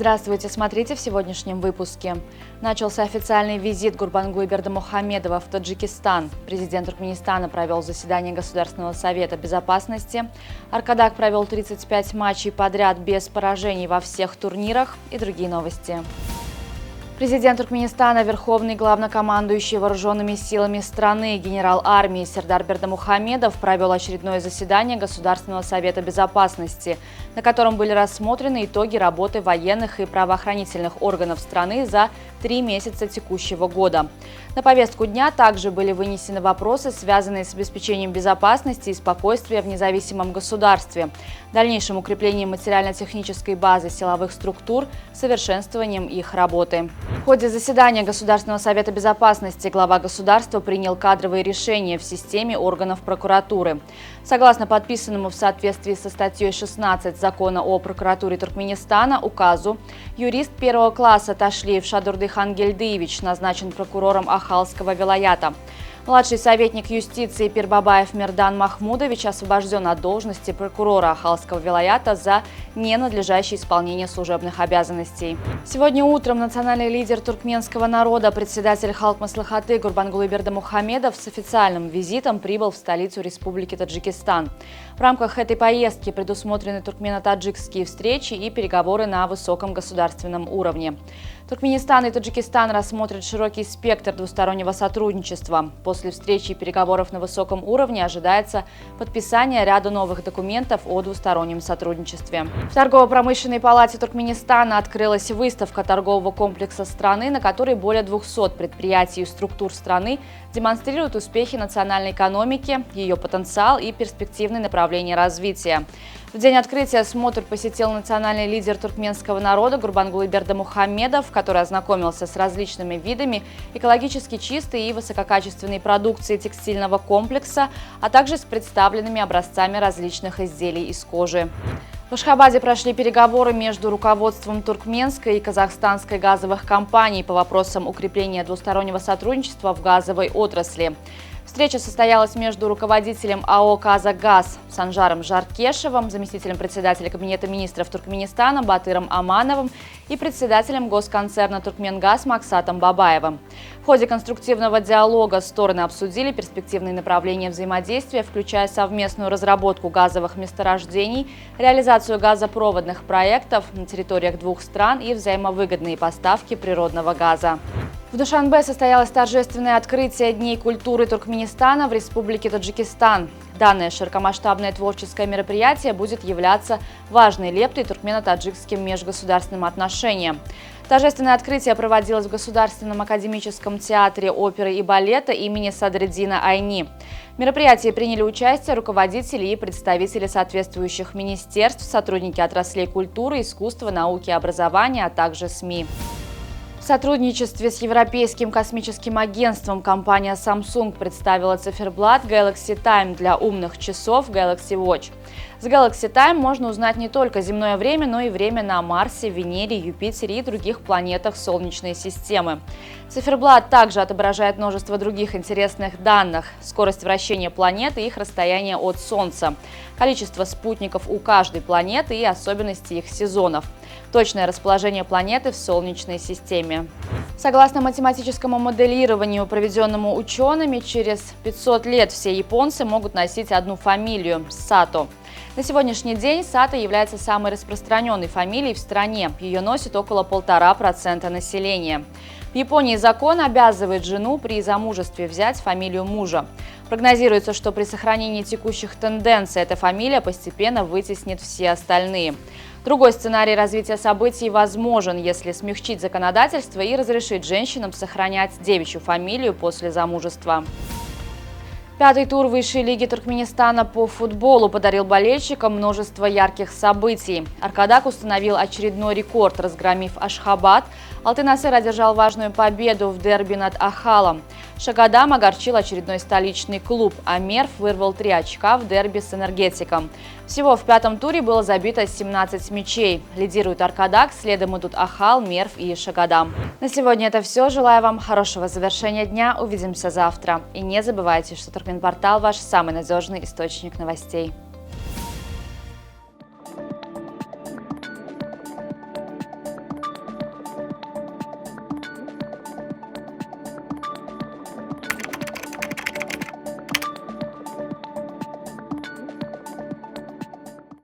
Здравствуйте, смотрите в сегодняшнем выпуске. Начался официальный визит Гурбангулы Бердымухамедова в Таджикистан. Президент Туркменистана провел заседание Государственного совета безопасности. Аркадак провел 35 матчей подряд без поражений во всех турнирах и другие новости. Президент Туркменистана, верховный главнокомандующий вооруженными силами страны, генерал армии Сердар Бердымухамедов провел очередное заседание Государственного совета безопасности, на котором были рассмотрены итоги работы военных и правоохранительных органов страны за 3 месяца текущего года. На повестку дня также были вынесены вопросы, связанные с обеспечением безопасности и спокойствия в независимом государстве, дальнейшим укреплением материально-технической базы силовых структур, совершенствованием их работы. В ходе заседания Государственного совета безопасности глава государства принял кадровые решения в системе органов прокуратуры. Согласно подписанному в соответствии со статьей 16 Закона о прокуратуре Туркменистана указу, юрист первого класса Ташлиев Шадурды Хангельдыевич назначен прокурором Ахалского вилаята. Младший советник юстиции Пирбабаев Мирдан Махмудович освобожден от должности прокурора Ахалского вилаята за ненадлежащее исполнение служебных обязанностей. Сегодня утром национальный лидер туркменского народа, председатель Халк Маслихаты Гурбангулы Бердымухамедов с официальным визитом прибыл в столицу Республики Таджикистан. В рамках этой поездки предусмотрены туркмено-таджикские встречи и переговоры на высоком государственном уровне. Туркменистан и Таджикистан рассмотрят широкий спектр двустороннего сотрудничества. После встречи и переговоров на высоком уровне ожидается подписание ряда новых документов о двустороннем сотрудничестве. В торгово-промышленной палате Туркменистана открылась выставка торгового комплекса страны, на которой более 200 предприятий и структур страны демонстрируют успехи национальной экономики, ее потенциал и перспективные направления развития. В день открытия смотр посетил национальный лидер туркменского народа Гурбангулы Бердымухамедов, который ознакомился с различными видами экологически чистой и высококачественной продукции текстильного комплекса, а также с представленными образцами различных изделий из кожи. В Ашхабаде прошли переговоры между руководством туркменской и казахстанской газовых компаний по вопросам укрепления двустороннего сотрудничества в газовой отрасли. Встреча состоялась между руководителем АО «Казагаз» Санжаром Жаркешевым, заместителем председателя Кабинета министров Туркменистана Батыром Амановым и председателем госконцерна «Туркменгаз» Максатом Бабаевым. В ходе конструктивного диалога стороны обсудили перспективные направления взаимодействия, включая совместную разработку газовых месторождений, реализацию газопроводных проектов на территориях двух стран и взаимовыгодные поставки природного газа. В Душанбе состоялось торжественное открытие Дней культуры Туркменистана в Республике Таджикистан. Данное широкомасштабное творческое мероприятие будет являться важной лептой туркмено-таджикским межгосударственным отношениям. Торжественное открытие проводилось в Государственном академическом театре оперы и балета имени Садреддина Айни. В мероприятии приняли участие руководители и представители соответствующих министерств, сотрудники отраслей культуры, искусства, науки и образования, а также СМИ. В сотрудничестве с Европейским космическим агентством компания Samsung представила циферблат Galaxy Time для умных часов Galaxy Watch. С Galaxy Time можно узнать не только земное время, но и время на Марсе, Венере, Юпитере и других планетах Солнечной системы. Циферблат также отображает множество других интересных данных: скорость вращения планеты и их расстояние от Солнца, количество спутников у каждой планеты и особенности их сезонов, точное расположение планеты в Солнечной системе. Согласно математическому моделированию, проведенному учеными, через 500 лет все японцы могут носить одну фамилию – Сато. На сегодняшний день Сато является самой распространенной фамилией в стране. Ее носит около 1,5% населения. В Японии закон обязывает жену при замужестве взять фамилию мужа. Прогнозируется, что при сохранении текущих тенденций эта фамилия постепенно вытеснит все остальные. Другой сценарий развития событий возможен, если смягчить законодательство и разрешить женщинам сохранять девичью фамилию после замужества. Пятый тур высшей лиги Туркменистана по футболу подарил болельщикам множество ярких событий. Аркадак установил очередной рекорд, разгромив Ашхабад. Алтын-Асыр одержал важную победу в дерби над Ахалом. Шагадам огорчил очередной столичный клуб, а Мерв вырвал 3 очка в дерби с Энергетиком. Всего в пятом туре было забито 17 мячей. Лидирует Аркадак, следом идут Ахал, Мерв и Шагадам. На сегодня это все. Желаю вам хорошего завершения дня. Увидимся завтра. И не забывайте, что Туркменпортал – ваш самый надежный источник новостей.